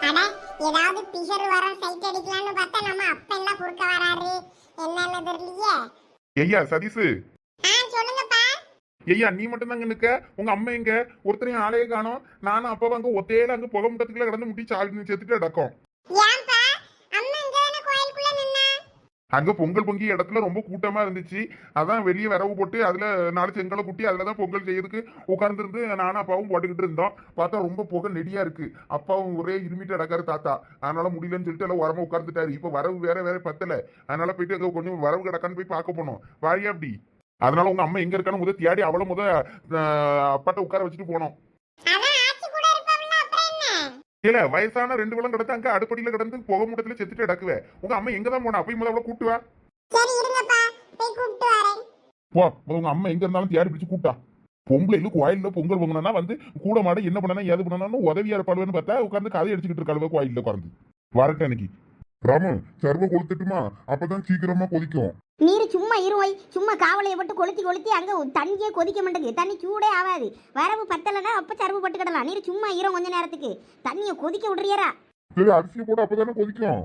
அட ஏதாவது பிஷர் வர சைட் அடிக்கலாம்னு பார்த்தா நம்ம அப்ப எல்லாம் குறுக்க வராரு. என்னன்னு தெரியலையே. ஐயா சதீஷ், சொல்லுங்கப்பா. ஐயா நீ மட்டும் தாங்க நிக்க, உங்க அம்மா எங்க? ஒருத்தரையும் ஆளையே காணோம். நானும் அப்பா அங்க ஒத்தையில அங்க புகை முட்டத்துக்குள்ள கிடந்து முட்டி சாடி செத்துட்டு அடக்கம். ஏன்பா அம்மா எங்க தான கோயிலுக்குள்ள நின்னா? அங்க பொங்கல் பொங்கிய இடத்துல ரொம்ப கூட்டமா இருந்துச்சு. அதான் வெளியே வரவு போட்டு அதுல 4 செங்கலை குட்டி அதுலதான் பொங்கல் செய்யறதுக்கு உட்கார்ந்து இருந்து நானும் அப்பாவும் போட்டுக்கிட்டு இருந்தோம். பார்த்தா ரொம்ப புகை நெடியா இருக்கு. அப்பாவும் ஒரே இருமிட்டு அடக்காரு தாத்தா. அதனால முடியலன்னு சொல்லிட்டு எல்லாம் உரமா உட்கார்ந்துட்டாரு. இப்ப வரவு வேற பத்தல. அதனால போயிட்டு அங்க கொஞ்சம் வரவு கிடக்கான்னு போய் பார்க்க போனோம். வாரியா அப்படி. அதனால உங்க அம்மா எங்க இருக்கான்னு முத தேடி அவளை அப்பாட்ட உட்கார வச்சுட்டு போனோம். இல்ல வயசான 2 வளம் கிடந்து அங்க அடுப்படியில கிடந்து புகை மூட்டத்துல செத்துட்டு அடக்குவே. உங்க அம்மா எங்கதான் போனா? அப்பயும் முதல்ல கூட்டுவா. போ, உங்க அம்மா எங்க இருந்தாலும் தேடி பிடிச்சு கூட்டா. பொம்பளையில கோயில்ல பொங்கல் பொங்கனா வந்து கூட மாட என்ன பண்ணனா ஏது பண்ணனான்னு உதவியா இருப்பாளுன்னு பார்த்தா உட்காந்து கதை அடிச்சுக்கிட்டு இருக்காளுவ கோயில்ல உட்கார்ந்து. வரட்டும் எனக்கு ராமு, சர்வ கொளுத்துட்டுமா? அப்பதான் சீக்கிரமா கொதிக்கும். நீர் சும்மா இருவாய், சும்மா காவலையை போட்டு கொளுத்தி அங்க தண்ணியே கொதிக்க மாட்டேங்குது. தண்ணி சூடே ஆகாது. வரவு பத்தலைன்னா அப்ப சர்வு போட்டு கிடலாம். நீர் சும்மா இரும் கொஞ்ச நேரத்துக்கு. தண்ணியை கொதிக்க விடுறியரா? சரி அரிசியை போட அப்பதானே கொதிக்கும்.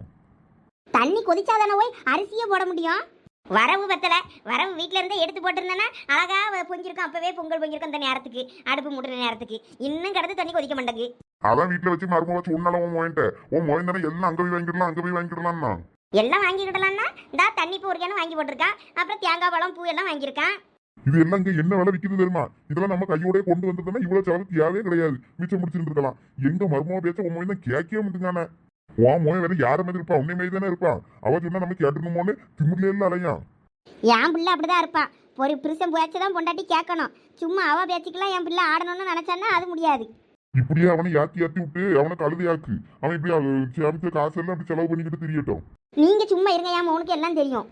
தண்ணி கொதிச்சாதானே போய் அரிசியே போட முடியும். வரவு பத்தல, வரவு வீட்டுல இருந்தே எடுத்து போட்டிருந்தேன்னா அழகா பொங்கிருக்கும். அப்பவே பொங்கல் பொங்கிருக்கும் அந்த நேரத்துக்கு, அடுப்பு மூடுற நேரத்துக்கு. இன்னும் கிடந்து தண்ணி கொதிக்க மாட்டேங்குது. அதான் வீட்டுல வச்சு மருமக வச்சு உன்னாலும் மோயிட்ட உன் மோயின் தானே எல்லாம் அங்க போய் வாங்கிடலாம் எல்லாம் வாங்கிக்கிடலாம்னா இந்த தண்ணி பூ ஒரு வாங்கி போட்டிருக்கான். அப்புறம் தேங்காய் பழம் பூ எல்லாம் வாங்கியிருக்கான். இது எல்லாம் இங்க என்ன விலை விற்கிறது தெரியுமா? இதெல்லாம் நம்ம கையோட கொண்டு வந்ததுன்னா இவ்வளவு செலவு தேவையே கிடையாது. மிச்சம் முடிச்சிருந்துருக்கலாம். எங்க மருமக பேச்ச உன் மோய் தான் கேட்கவே முடியுங்கானே. உன் மோய் வேற யார மாதிரி இருப்பா? உன்னை மாதிரி தானே இருப்பா. அவ சொன்னா நம்ம கேட்டுக்கணுமோன்னு திமுறில எல்லாம் அலையா. என் பிள்ளை அப்படிதான் இருப்பான். ஒரு புருஷன் பேச்சுதான் பொண்டாட்டி கேட்கணும். சும்மா அவ பேச்சுக்கெல்லாம் என் பிள்ளை ஆடணும்னு நினைச்சான்னா அது முடியாது. இப்படியே அவனை யாத்தி விட்டு அவனை கழுதையாக்கு. அவன் இப்படி சேமிச்ச காசு எல்லாம் அப்படி செலவு பண்ணிக்கிட்டு தெரியட்டும். நீங்க சும்மா இருங்க, என் மோனுக்கு எல்லாம் தெரியும்.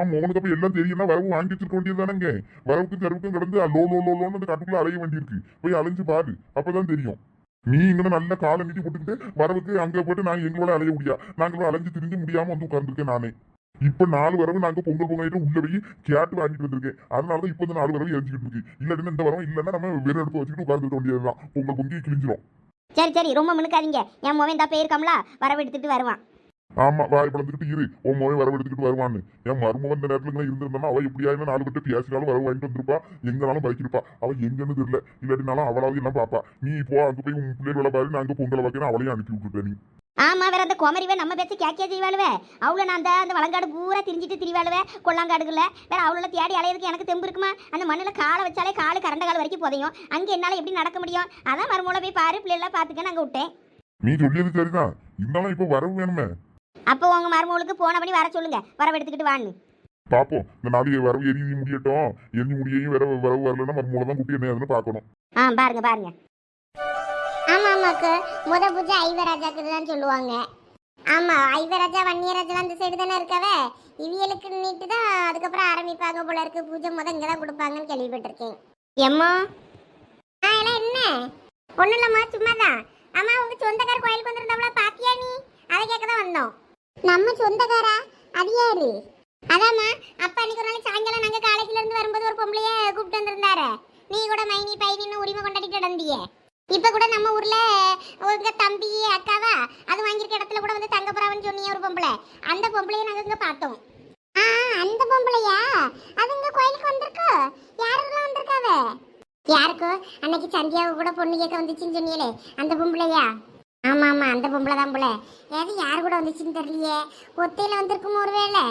மோனுக்கு அப்ப எல்லாம் தெரியும்னா வரவு வாங்கி வச்சிருக்க வேண்டியதுதானங்க. வரவுக்கும் செலவுக்கும் கிடந்து லோன்னு அந்த கட்டுக்குள்ள அலைய வேண்டியிருக்கு. போய் அலைஞ்சு பாரு, அப்பதான் தெரியும். நீ இங்க நல்ல காலை நீட்டி போட்டுக்கிட்டு வரவுக்கு அங்க போட்டு நாங்க எங்களோட அலைய முடியா. நாங்களும் அலைஞ்சு திரிஞ்சு முடியாம வந்து உட்கார்ந்துருக்கேன் நானே. இப்ப 4 வரவு நாங்க பொங்கல் பொங்கலிட்டு உள்ள போய் கேட்டு வாங்கிட்டு வந்திருக்கேன். அதனாலதான் இப்ப இந்த 4 வரவு எரிஞ்சுக்கிட்டு இருக்கு. இல்லாட்டினா இந்த வரவும் இல்லைன்னா நம்ம வேற எடுத்து வச்சுக்கிட்டு உட்கார்ந்துருக்க வேண்டியதுதான். பொங்கல் பொங்கி கிழிஞ்சிரும். சரி ரொம்ப மினுக்காதீங்க. என் மோவன் தான் போயிருக்காம்ல, வரவு எடுத்துட்டு வருவான். ஆமா, வாய் பழந்துக்கிட்டு இரு. உன் மோவை வரவு எடுத்துக்கிட்டு வருவான்னு. என் மருமகன் இந்த நேரத்துல இருந்திருந்தா அவ எப்படியாவது 4 பேர்ட்டு பேசினாலும் வரவு வாங்கிட்டு வந்திருப்பா. எங்கனாலும் பைக்கிருப்பா. அவ எங்கன்னு தெரியல. இல்லாட்டினாலும் அவளாவது எல்லாம் பாப்பா. நீ இப்போ அங்க போய் உன் பிள்ளைகளை பாரு, நான் அங்க பொங்கலை வைக்கிறேன். அவளையும் அனுப்பி விட்டுருக்க நீ. ஆமா, வேற அந்த குமரிவே நம்ம பேச்சு கேட்கே செய்வாளுவே. அவளை நான் அந்த வளங்காடு பூரா திரிஞ்சிட்டு திரிவாளுவே. கொள்ளாங்காடுகள்ல வேற அவளை தேடி அலையிறதுக்கு எனக்கு தெம்பு இருக்குமா? அந்த மண்ணில் காலை வச்சாலே காலு கரண்ட கால் வரைக்கும் போதையும். அங்க என்னால எப்படி நடக்க முடியும்? அதான் மறுமூல போய் பாரு, பிள்ளைலாம் பாத்துக்க நாங்க விட்டேன். நீ சொல்லியது சரிதான். இருந்தாலும் இப்ப வரவு வேணுமே. அப்போ உங்க மருமகளுக்கு போனபடி வர சொல்லுங்க, வரவு எடுத்துக்கிட்டு வான்னு பாப்போம். இந்த 4 வரவு எரிஞ்சு முடியட்டும். எரிஞ்சு முடியையும் வேற வரவு வரலன்னா மருமகளை தான் குட்டி என்ன பாக்கணும். பாருங்க. ஆமாமாக்கு முத பூஜை ஐவராஜாக்கு தான் சொல்லுவாங்க. ஆமா, ஐவராஜா வன்னியராஜா அந்த சைடு தானே இருக்கவே. இவியலுக்கு நீட்டு தான் அதுக்கப்புறம் ஆரம்பிப்பாங்க போல இருக்கு. பூஜை முத இங்க தான் கொடுப்பாங்கன்னு கேள்விப்பட்டிருக்கேன். எம்மா எல்லாம் என்ன ஒண்ணும் இல்லம்மா, சும்மாதான். ஆமா, உங்க சொந்தக்கார கோயிலுக்கு வந்திருந்தவள பாத்தியா நீ? அதை கேட்க தான் வந்தோம். நம்ம சொந்தக்காரா? அது யாரு? அதாம்மா, அப்பா அன்னைக்கு ஒரு நாள் சாயங்காலம் நாங்க காலேஜ்ல இருந்து வரும்போது ஒரு பொம்பளைய கூப்பிட்டு வந்திருந்தாரு. நீ கூட மைனி பைனின்னு உரிமை கொண்டாடிட்டு நடந்தியே. இப்ப கூட நம்ம ஊர்ல உங்க தம்பி அக்காவா அது வாங்கியிருக்க இடத்துல கூட வந்து தங்க போறாவன்னு சொன்னீங்க ஒரு பொம்பளை. அந்த பொம்பளைய நாங்க இங்க பார்த்தோம். அந்த பொம்பளையா? அது இங்க கோயிலுக்கு வந்திருக்கோ? யாரெல்லாம் வந்திருக்காவ? யாருக்கோ அன்னைக்கு சந்தியாவுக்கு கூட பொண்ணு கேட்க வந்துச்சுன்னு சொன்னீங்களே, அந்த பொம்பளையா? ஆமா அந்த பொம்பளை தான் போல. ஏது யாரு கூட வந்துச்சுன்னு தெரியலையே. ஒத்தையில வந்திருக்கும் ஒருவேளை.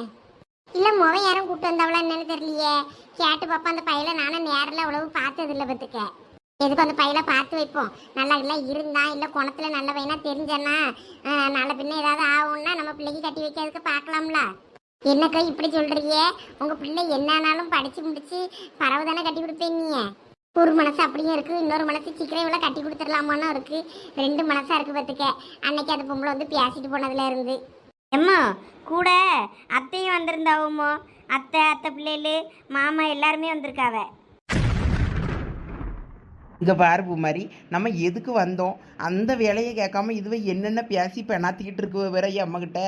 இல்ல முக யாரும் கூப்பிட்டு வந்தவளா என்னன்னு தெரியலையே. கேட்டு பாப்பா. அந்த பையில நானும் நேரில் அவ்வளவு பார்த்தது இல்லை பத்துக்க. எதுக்கு அந்த பையில பார்த்து வைப்போம். நல்லா இல்லை இருந்தா இல்லை குணத்துல நல்ல பையனா தெரிஞ்சேன்னா நாளை பின்ன ஏதாவது ஆகும்னா நம்ம பிள்ளைக்கு கட்டி வைக்கிறதுக்கு பார்க்கலாம்ல. என்னக்கா இப்படி சொல்றீங்க? உங்க பிள்ளை என்னானாலும் படிச்சு முடிச்சு பறவை தானே கட்டி கொடுப்பேன். நீ ஒரு மனசு அப்படியும் இருக்கு, இன்னொரு மனசு சீக்கிரம் இவ்வளோ கட்டி கொடுத்துடலாமான்னு இருக்கு. 2 மனசா இருக்கு பத்துக்க. அன்னைக்கு அந்த பொம்பளை வந்து பேசிட்டு போனதுல இருந்து. எம்மா கூட அத்தையும் வந்திருந்தாவுமோ? அத்தை பிள்ளைகளு மாமா எல்லாருமே வந்திருக்காவ. இங்கே பாரு பூமாரி, நம்ம எதுக்கு வந்தோம்? அந்த வேலையை கேட்காம இதுவே என்னென்ன பேசி பெணாத்திக்கிட்டு இருக்கு வேற அம்மாக்கிட்ட.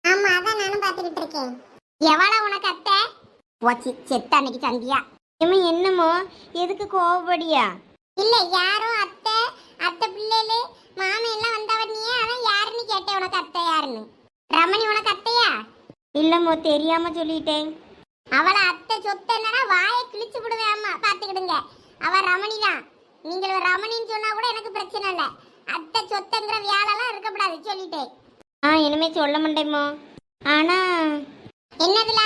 ஆமா, அதான் நானும் பார்த்துக்கிட்டு இருக்கேன். எவ்வளோ உனக்கு அத்தை? போச்சு செத்த அன்னைக்கு சந்தியா. என்னமோ எதுக்கு கோவப்படியா? இல்ல யாரும் அத்தை பிள்ளைகளு மாமா எல்லாம் வந்தவனியே. அதான் இல்லமோ தெரியாம சொல்லிட்டேன். அவளை அத்தை சொத்து என்னன்னா வாயை கிழிச்சு விடுவேன். அம்மா பாத்துக்கிடுங்க. அவ ரமணி தான். நீங்கள் ரமணின்னு சொன்னா கூட எனக்கு பிரச்சனை இல்லை. அத்தை சொத்துங்கிற வியாழெல்லாம் இருக்கக்கூடாது சொல்லிட்டேன். இனிமே சொல்ல மாட்டேமோ. ஆனா என்னதுல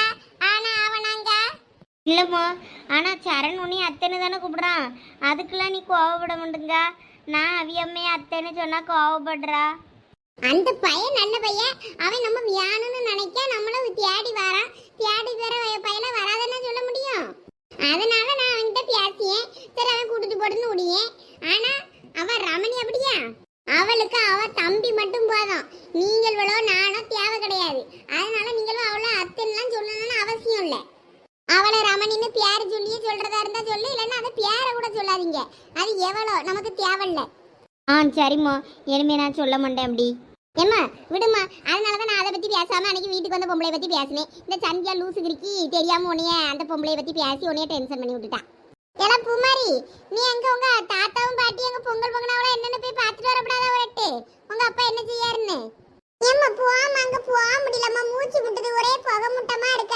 ஆனா அவனாங்க இல்லமோ, ஆனா சரண் உன்னை அத்தைன்னு தானே கூப்பிடுறான். அதுக்கெல்லாம் நீ கோவப்பட மாட்டேங்க. நான் அவியம்மே அத்தைன்னு சொன்னா கோவப்படுறா. அந்த பையன் நல்ல பையன். அவன் நம்ம வியானுன்னு நினைக்க நம்மள தேடி வரான். தேடி வர பையனை வராதுன்னு சொல்ல முடியும். அதனால நான் அவன்கிட்ட பேசியேன். சரி அவன் கூட்டிட்டு போட்டுன்னு முடியேன். ஆனா அவ ரமணி அப்படியா? அவளுக்கு அவ தம்பி மட்டும் போதும். நீங்களோ நானோ தேவை கிடையாது. அதனால நீங்களும் அவளை அத்தைன்னுலாம் சொல்லணும்னு அவசியம் இல்லை. அவளை ரமணின்னு பேர் சொல்லியே சொல்றதா இருந்தா சொல்லு, இல்லைன்னா அதை பேரை கூட சொல்லாதீங்க. அது எவ்வளோ நமக்கு தேவையில்லை. சரிம்மா, இனிமே நான் சொல்ல மாட்டேன். அப்படி ஏம்மா விடுமா. அதனாலதான் நான் அதை பத்தி பேசாம அன்னைக்கு வீட்டுக்கு வந்த பொம்பளை பத்தி பேசினேன். இந்த சந்தியா லூசு கிரிக்கி தெரியாம உன்னைய அந்த பொம்பளைய பத்தி பேசி உன்னைய டென்ஷன் பண்ணி விட்டுட்டான். எல்லாம் பூமாரி, நீ அங்க உங்க தாத்தாவும் பாட்டி அங்க பொங்கல் பொங்கனாவள என்னன்னு போய் பார்த்துட்டு வரப்படாத ஒரட்டு. உங்க அப்பா என்ன செய்யாருன்னு? ஏம்மா போகாம அங்க போக முடியலம்மா. மூச்சு முட்டுது. ஒரே புகை முட்டமா இருக்கு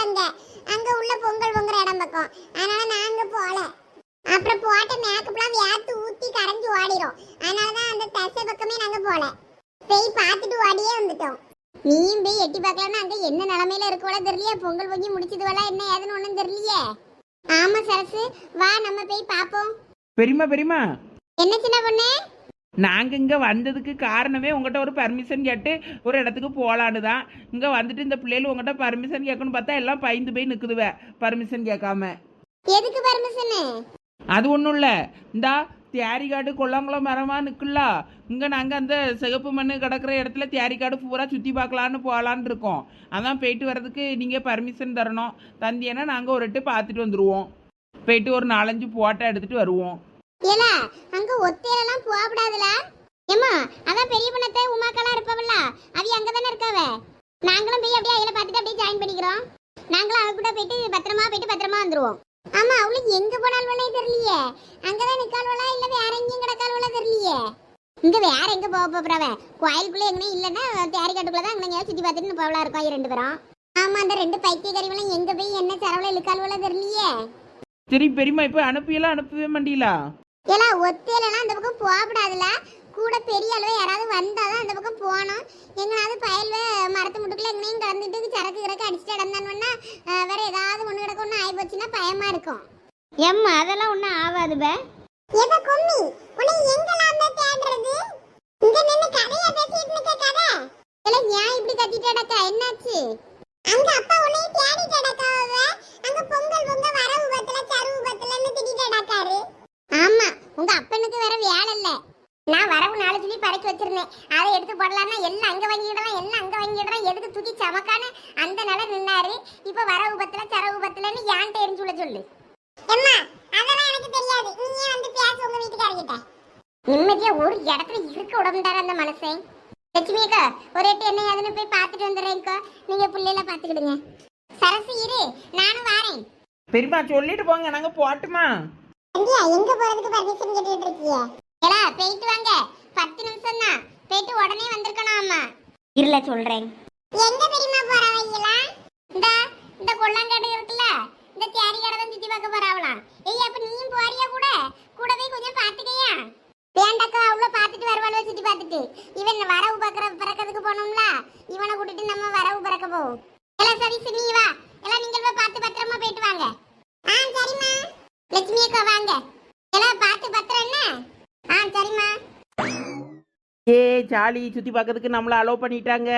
அங்க உள்ள பொங்கல் பொங்குற இடம் பக்கம். அதனால நாங்க போல. அப்புறம் போட்ட மேக்கப்லாம் வியாத்து ஊத்தி கரைஞ்சு ஓடிடும். அதனாலதான் அந்த தசை பக்கமே நாங்க போல. போய் பார்த்துட்டு ஓடியே வந்துட்டோம். நீயும் போய் எட்டி பார்க்கலன்னா அங்க என்ன நிலைமையில இருக்கவள தெரியலையே. பொங்கல் பொங்கி முடிச்சதுவளா என்ன ஏதுன்னு ஒண்ணும் தெரியலையே. ஆமா சரசு, வா நம்ம போய் பாப்போம். பெரியம்மா என்ன சின்ன பொண்ணு? நாங்கள் இங்கே வந்ததுக்கு காரணமே உங்கள்கிட்ட ஒரு பர்மிஷன் கேட்டு ஒரு இடத்துக்கு போகலான்னு தான். இங்கே வந்துட்டு இந்த பிள்ளைகள் உங்கள்கிட்ட பர்மிஷன் கேட்கணும்னு பார்த்தா எல்லாம் பயந்து போய் நிற்குதுவே பர்மிஷன் கேட்காம. எதுக்கு பர்மிஷனு? அது ஒன்றும் இல்லை. இந்தா தேரிக்காடு கொல்லாங்குளம் மரமாக நிற்கல. இங்கே நாங்கள் அந்த சிகப்பு மண் கிடக்கிற இடத்துல தேரிக்காடு பூரா சுற்றி பார்க்கலான்னு போகலான்னு இருக்கோம். அதான் போயிட்டு வர்றதுக்கு நீங்கள் பர்மிஷன் தரணும். தந்தியன்னா நாங்கள் ஒரு எட்டு பார்த்துட்டு வந்துடுவோம். போயிட்டு ஒரு 4-5 ஃபோட்டோ எடுத்துகிட்டு வருவோம். ஏல அங்க ஒத்தையெல்லாம் போகக்கூடாதுல. ஏம்மா அதான் பெரிய பொண்ணத்தை உமாக்கெல்லாம் இருப்பவல்ல, அவி அங்க தானே இருக்காவ. நாங்களும் போய் அப்படியே அதில் பார்த்துட்டு அப்படியே ஜாயின் பண்ணிக்கிறோம். நாங்களும் அவ கூட போயிட்டு பத்திரமா வந்துருவோம். ஆமா அவளுக்கு எங்க போனாலும் தெரியலையே. அங்கதான் நிக்கால்வளா இல்ல வேற எங்கேயும் கிடக்கால்வளா தெரியலையே. இங்க வேற எங்க போக போறவ? கோயிலுக்குள்ள எங்கேயும் இல்லைன்னா தேரிக்காட்டுக்குள்ளதான் அங்கே சுத்தி பார்த்துட்டு போவலா இருக்கோம் 2 பேரும். ஆமா அந்த 2 பைத்தியக்காரிகளும் எங்க போய் என்ன சரவல இழுக்கால்வளா தெரியலையே. சரி பெரியம்மா, இப்போ அனுப்பவே மாட்டீங்களா? ஏலா ஒத்தையிலலாம் அந்த பக்கம் போகக்கூடாதுல. கூட பெரிய அளவு யாராவது வந்தாதான் அந்த பக்கம் போகணும். எங்கனாவது பயல்வ மரத்து முட்டுக்குள்ள எங்கனையும் கலந்துட்டு சரக்கு கிடக்கு அடிச்சுட்டு இடந்தானுன்னா வேற ஏதாவது ஒன்று கிடக்கு ஒன்று ஆகி போச்சுன்னா பயமா இருக்கும். எம்மா அதெல்லாம் ஒன்றும் ஆகாது பே. எத கொம்மி உன்னை எங்கலாம் தேடுறது? இங்க நின்னு கதையா பேசிட்டு நிக்க கதை. இல்ல ஏன் இப்படி கத்திட்டு அடக்கா? என்னாச்சு? அங்க அப்பா உன்னை தேடிட்டு அடக்காவ. அங்க பொங்கல் பொங்க வரவு பத்தல சருவு பத்தலன்னு திட்டிட்டு அடக்காரு. ஆமா உங்க அப்பனுக்கு வேற வேலை இல்ல. நான் வரவு 4 சொல்லி பறக்கி வச்சிருந்தேன். அதை எடுத்து போடலாம்னா எல்லாம் அங்க வாங்கிடுறேன் எதுக்கு தூக்கி சமக்கான்னு அந்த நிலை நின்னாரு. இப்ப வரவு பத்தல சரவு பத்தலன்னு யான்ட்ட எரிஞ்சு சொல்லு. அம்மா அதெல்லாம் எனக்கு தெரியாது. நீயே வந்து பேச உங்க வீட்டுக்காரர்கிட்ட. நிம்மதியா ஒரு இடத்துல இருக்க உடம்புதார அந்த மனசன். லட்சுமி அக்கா ஒரு எட்டு என்ன அதுன்னு போய் பார்த்துட்டு வந்துடுறேன்க்கா. நீங்க பிள்ளைல பார்த்துக்கிடுங்க. சரசு இரு நானும் வாரேன். பெரியம்மா சொல்லிட்டு போங்க, நாங்கள் போட்டுமா. எங்க போறதுக்கு பர்மிஷன் கேட்டுட்டு இருக்கீங்க? ஏலா போயிட்டு வாங்க. 10 நிமிஷம் தான். போயிட்டு உடனே வந்திருக்கணும். அம்மா இருல சொல்றேன். எங்க தெரியுமா போறவங்களா? இந்த கொல்லாங்காடு இருக்குல்ல, இந்த தேரி கடை தான் சுத்தி பார்க்க போறாவலாம். ஏய் அப்ப நீயும் போறியா கூட? கூடவே கொஞ்சம் பாத்துக்கையா? வேண்டாக்கா அவ்வளோ பார்த்துட்டு வருவாளோ சுத்தி பார்த்துட்டு. இவன் வரவு பறக்கிறதுக்கு போனோம்ல, இவனை கூட்டிட்டு நம்ம வரவு பறக்க போவோம். எல்லாம் சரி நீ வா. எல்லாம் நீங்கள் பார்த்து பத்திரமா போயிட்டு வாங்க. சரிம்மா. லட்சுமி அக்கா வாங்க. எல்லாம் பார்த்து பத்திரம் என்ன? சரிம்மா. ஜாலி சுற்றி பார்க்கறதுக்கு நம்மளை அலோவ் பண்ணிட்டாங்க.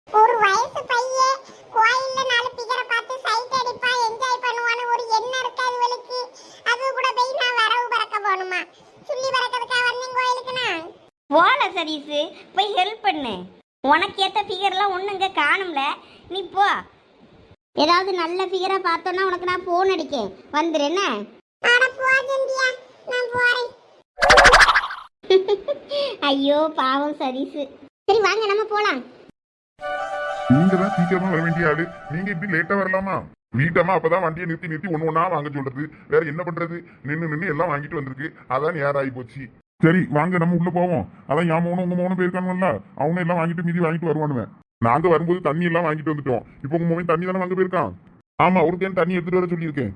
ஒரு வயசு பையன் கோயில்ல 4 பிகரை பார்த்து சைட் அடிப்பா என்ஜாய் பண்ணுவான்னு ஒரு எண்ணம் இருக்காது இவளுக்கு. அது கூட போய் நான் வரவு பறக்க போகணுமா? சுள்ளி பறக்கிறதுக்காக வந்தேன் கோயிலுக்குண்ணா. போல சதீஷு போய் ஹெல்ப் பண்ணு. உனக்கு ஏற்ற ஃபிகர்லாம் ஒன்றும் இங்கே காணும்ல, நீ போ. ஏதாவது நல்ல ஃபிகரை பார்த்தோன்னா உனக்கு நான் ஃபோன் அடிக்கேன், வந்துரு என்ன? அட போ ஜெந்தியா, நான் போறேன். ஐயோ பாவம் சதீஷு. சரி வாங்க நம்ம போலாம். நீங்க தான் சீக்கிரமா வர வேண்டிய ஆளு. நீங்க இப்படி லேட்டா வரலாமா? வீட்டம்மா அப்பதான் வண்டியை நிறுத்தி ஒண்ணா வாங்க சொல்றது. வேற என்ன பண்றது? நின்னு எல்லாம் வாங்கிட்டு வந்திருக்கு. அதான் நேரம் ஆகி போச்சு. சரி வாங்க நம்ம உள்ள போவோம். அதான் என் மௌனம் உங்க மௌனம் போயிருக்கானுல்ல, அவங்க எல்லாம் வாங்கிட்டு மீதி வாங்கிட்டு வருவானுவேன். நாங்க வரும்போது தண்ணி எல்லாம் வாங்கிட்டு வந்துட்டோம். இப்போ உங்க மொபைல் தண்ணி தானே வாங்க போயிருக்கான். ஆமா, ஒரு கேன் தண்ணி எடுத்துட்டு வர சொல்லியிருக்கேன்.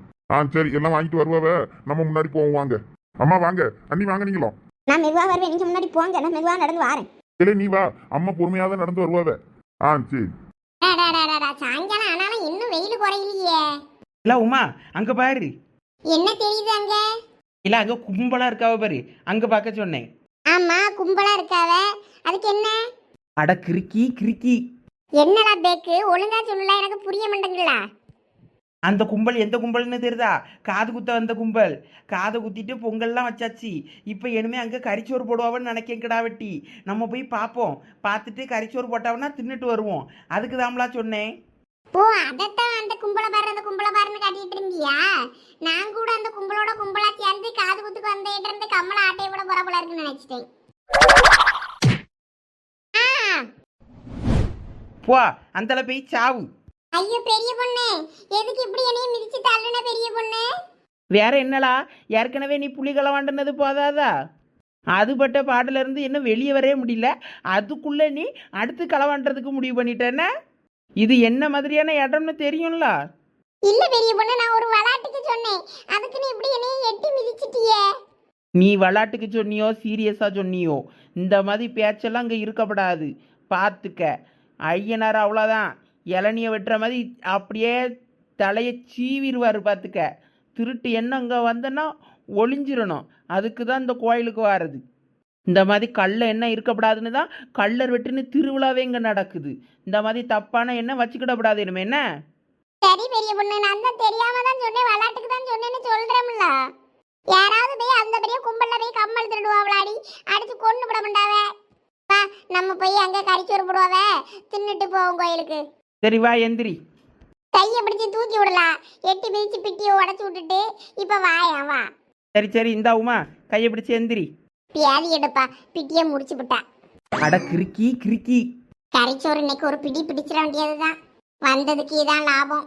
சரி, எல்லாம் வாங்கிட்டு வருவாவ. நம்ம முன்னாடி போவோம் வாங்க. அம்மா வாங்க, அண்ணி வாங்க நீங்களும். நான் மெதுவாக வருவேன், நீங்கள் முன்னாடி போங்க, நான் மெதுவாக நடந்து வரேன். இல்லை நீ வா, அம்மா பொறுமையாக தான் நடந்து வருவாவ. சரி. சாயங்காலம் ஆனாலும் இன்னும் வெயில் குறையிலையே. இல்ல உமா அங்க பாரு. என்ன தெரியுது அங்க? இல்ல அங்க கும்பலா இருக்காவ பாரு, அங்க பார்க்க சொன்னேன். ஆமா, கும்பலா இருக்காவ. அதுக்கு என்ன? அட கிறுக்கி கிறுக்கி, என்னடா பேக்கு, ஒழுங்கா சொல்லல, எனக்கு புரிய மாட்டேங்குதுல. அந்த கும்பல் எந்த கும்பல்னு தெரியுதா? காது குத்த வந்த கும்பல். காதை குத்திட்டு பொங்கல்லாம் வச்சாச்சு. இப்போ இனிமே அங்கே கறிச்சோறு போடுவாவன்னு நினைக்கேன் கிடா வெட்டி. நம்ம போய் பார்ப்போம், பார்த்துட்டு கறிச்சோறு போட்டாவன்னா தின்னுட்டு வருவோம். அதுக்கு தாம்லா சொன்னேன். ஓ, அதத்தான் அந்த கும்பல பாரு அந்த கும்பல பாருன்னு காட்டிட்டு இருந்தியா? நான் கூட அந்த கும்பலோட கும்பலா சேர்ந்து காது குத்துக்கு வந்துட்டு இருந்து கம்மல ஆட்டையை கூட போற போல இருக்குன்னு நினைச்சிட்டேன். போ அந்தல போய் சாவு. ஐயோ பெரிய பொண்ணு, எதுக்கு இப்படி என்னைய மிதிச்சு தள்ளுன பெரிய பொண்ணு? வேற என்னலா, ஏற்கனவே நீ புலிகளை வாண்டினது போதாதா? அதுபட்ட பாட்டுல இருந்து இன்னும் வெளியே வரவே முடியல, அதுக்குள்ள நீ அடுத்து களவாண்டுறதுக்கு முடிவு பண்ணிட்டேன்னா? இது என்ன மாதிரியான இடம்னு தெரியும்ல? இல்ல பெரிய பொண்ணு, நான் ஒரு விளையாட்டுக்கு சொன்னேன், அதுக்கு நீ இப்படி என்னைய எட்டி மிதிச்சிட்டியே. நீ விளாட்டுக்கு சொன்னியோ சீரியஸா சொன்னியோ, இந்த மாதிரி பேச்செல்லாம் அங்கே இருக்கப்படாது. பார்த்துக்க, ஐயனார் அவ்வளோதான், இளநியை வெட்டுற மாதிரி அப்படியே தலையை சீவிடுவார். பார்த்துக்க, திருட்டு எண்ணம் அங்கே வந்தேன்னா ஒளிஞ்சிடணும். அதுக்கு தான் இந்த கோயிலுக்கு வர்றது. இந்த மாதிரி கள்ள எண்ணெய் இருக்கப்படாதுன்னு தான் கள்ளர் வெட்டுன்னு திருவிழாவே இங்கே நடக்குது. இந்த மாதிரி தப்பான எண்ணெய் வச்சுக்கிடப்படாது. இனிமே என்ன? சரி பெரிய பொண்ணு, நான் தான் தெரியாம தான் சொன்னேன், விளையாட்டுக்கு தான் சொன்னேன்னு சொல்றேன்ல. யாராவது போய் அந்த பெரிய கும்பல்ல போய் கம்மல் திருடுவாங்களாடி, அடிச்சு கொண்டு விட மாட்டாவே. வா, நம்ம போய் அங்க கறிச்சோறு போடுவாவே, தின்னுட்டு போவோம் கோயிலுக்கு. சரி வா எந்திரி. கையை பிடிச்சி தூக்கி விடலாம், எட்டி மிதிச்சு பிட்டியை உடச்சு விட்டுட்டு இப்ப வாயா வா. சரி சரி, இந்தா உமா கையை பிடிச்சி எந்திரி. பியாதி எடுப்பா, பிட்டியை முடிச்சு விட்டா. அட கிறுக்கி கிறுக்கி. கறிச்சோறு இன்னைக்கு ஒரு பிடி பிடிச்சிட வேண்டியதுதான், வந்ததுக்கு இதான் லாபம்.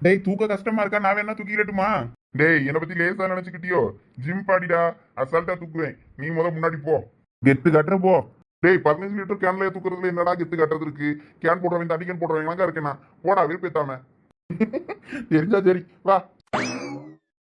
டேய், தூக்க கஷ்டமா இருக்கா? நான் வேணா தூக்கிடட்டுமா? டேய், என்னை பத்தி லேசா நினைச்சுக்கிட்டியோ? ஜிம் பாடிடா, அசால்ட்டா தூக்குவேன். நீ முன்னாடி போ, கெத்து கட்டுற போ. டேய், 15 லிட்டர் கேன்ல தூக்குறதுல என்னடா கெத்து கட்டுறது இருக்கு? கேன் போடுறவன் தண்ணி கேன் போடுறவன் இருக்கேனா? போடா, விருப்பத்தாம. தெரிஞ்சா சரி, வா.